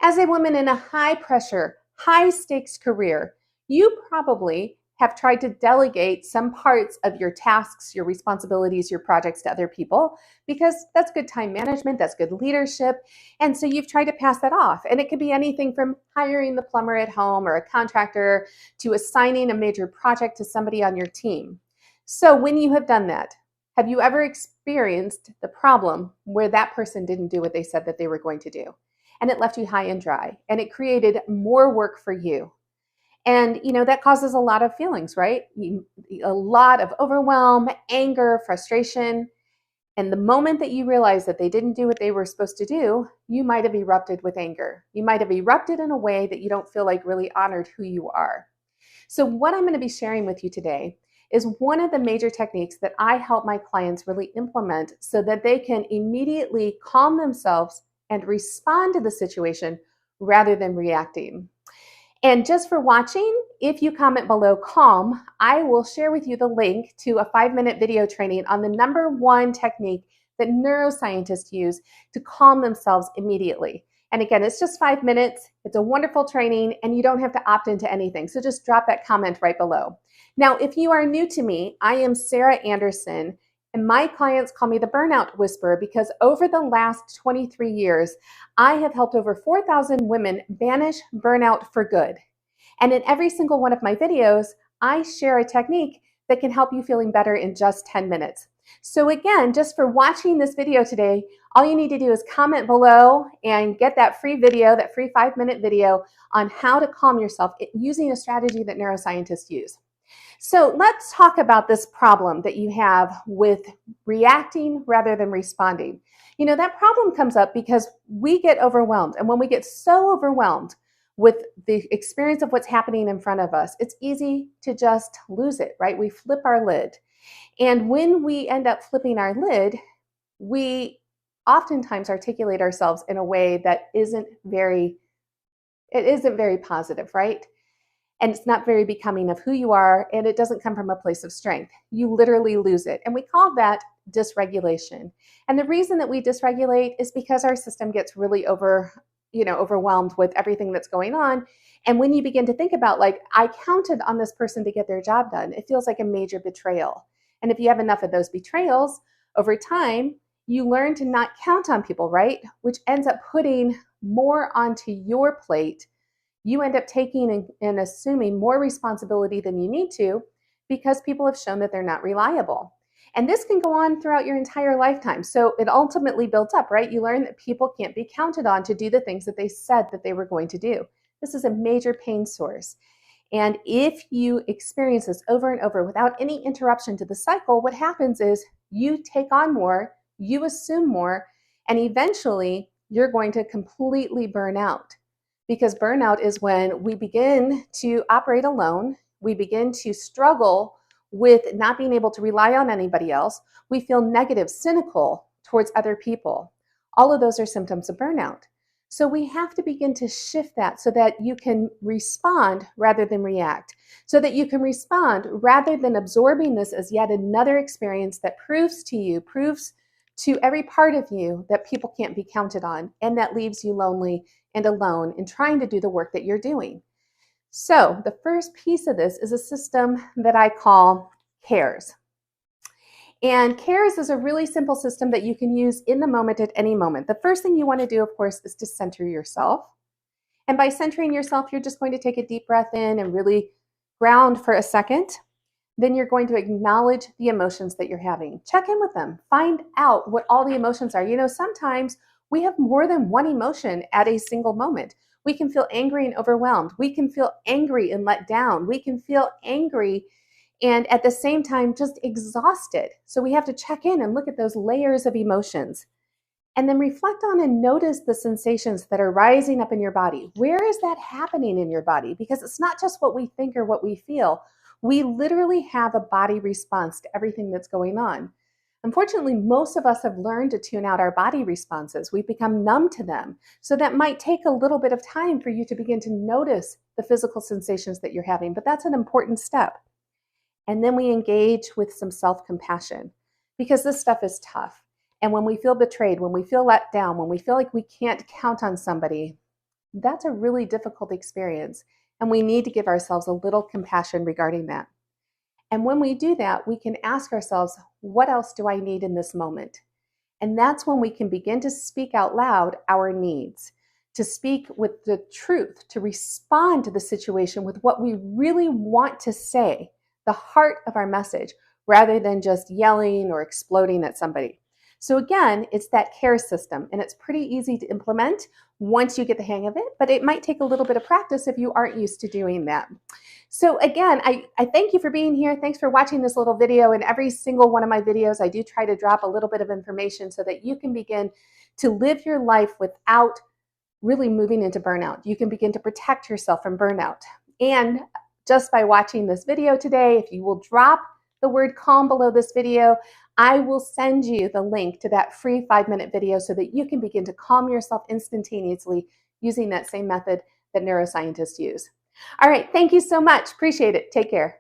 As a woman in a high pressure, high stakes career, you probably have tried to delegate some parts of your tasks, your responsibilities, your projects to other people because that's good time management, that's good leadership. And so you've tried to pass that off. And it could be anything from hiring the plumber at home or a contractor to assigning a major project to somebody on your team. So when you have done that, have you ever experienced the problem where that person didn't do what they said that they were going to do? And it left you high and dry, and it created more work for you. And, that causes a lot of feelings, right? A lot of overwhelm, anger, frustration. And the moment that you realize that they didn't do what they were supposed to do, you might have erupted with anger. You might have erupted in a way that you don't feel like really honored who you are. So what I'm going to be sharing with you today is one of the major techniques that I help my clients really implement so that they can immediately calm themselves and respond to the situation rather than reacting. And just for watching, if you comment below calm, I will share with you the link to a 5-minute video training on the #1 technique that neuroscientists use to calm themselves immediately. And again, it's just 5 minutes. It's a wonderful training and you don't have to opt into anything. So just drop that comment right below. Now, if you are new to me, I am Sarah Anderson, and my clients call me the Burnout Whisperer because over the last 23 years, I have helped over 4,000 women banish burnout for good. And in every single one of my videos, I share a technique that can help you feeling better in just 10 minutes. So again, just for watching this video today, all you need to do is comment below and get that free video, that free 5-minute video on how to calm yourself using a strategy that neuroscientists use. So let's talk about this problem that you have with reacting rather than responding. That problem comes up because we get overwhelmed. And when we get so overwhelmed with the experience of what's happening in front of us, it's easy to just lose it, right? We flip our lid. And when we end up flipping our lid, we oftentimes articulate ourselves in a way that isn't very positive, right? And it's not very becoming of who you are, and it doesn't come from a place of strength. You literally lose it. And we call that dysregulation. And the reason that we dysregulate is because our system gets really overwhelmed with everything that's going on. And when you begin to think about, like, I counted on this person to get their job done, it feels like a major betrayal. And if you have enough of those betrayals over time, you learn to not count on people, right? Which ends up putting more onto your plate. You end up taking and assuming more responsibility than you need to because people have shown that they're not reliable. And this can go on throughout your entire lifetime. So it ultimately builds up, right? You learn that people can't be counted on to do the things that they said that they were going to do. This is a major pain source. And if you experience this over and over without any interruption to the cycle, what happens is you take on more, you assume more, and eventually you're going to completely burn out. Because burnout is when we begin to operate alone, we begin to struggle with not being able to rely on anybody else, we feel negative, cynical towards other people. All of those are symptoms of burnout. So we have to begin to shift that so that you can respond rather than react, so that you can respond rather than absorbing this as yet another experience that proves to every part of you that people can't be counted on, and that leaves you lonely and alone in trying to do the work that you're doing. So the first piece of this is a system that I call CARES. And CARES is a really simple system that you can use in the moment at any moment. The first thing you want to do, of course, is to center yourself. And by centering yourself, you're just going to take a deep breath in and really ground for a second. Then you're going to acknowledge the emotions that you're having. Check in with them. Find out what all the emotions are. Sometimes we have more than one emotion at a single moment. We can feel angry and overwhelmed. We can feel angry and let down. We can feel angry and at the same time just exhausted. So we have to check in and look at those layers of emotions. And then reflect on and notice the sensations that are rising up in your body. Where is that happening in your body? Because it's not just what we think or what we feel. We literally have a body response to everything that's going on. Unfortunately, most of us have learned to tune out our body responses. We've become numb to them. So that might take a little bit of time for you to begin to notice the physical sensations that you're having, but that's an important step. And then we engage with some self-compassion because this stuff is tough. And when we feel betrayed, when we feel let down, when we feel like we can't count on somebody, That's a really difficult experience, and we need to give ourselves a little compassion regarding that. And when we do that, we can ask ourselves, what else do I need in this moment? And that's when we can begin to speak out loud our needs, to speak with the truth, to respond to the situation with what we really want to say, the heart of our message, rather than just yelling or exploding at somebody. So again, it's that care system, and it's pretty easy to implement once you get the hang of it, but it might take a little bit of practice if you aren't used to doing that. So again, I thank you for being here. Thanks for watching this little video. In every single one of my videos, I do try to drop a little bit of information so that you can begin to live your life without really moving into burnout. You can begin to protect yourself from burnout. And just by watching this video today, if you will drop the word calm below this video, I will send you the link to that free 5-minute video so that you can begin to calm yourself instantaneously using that same method that neuroscientists use. All right, thank you so much. Appreciate it. Take care.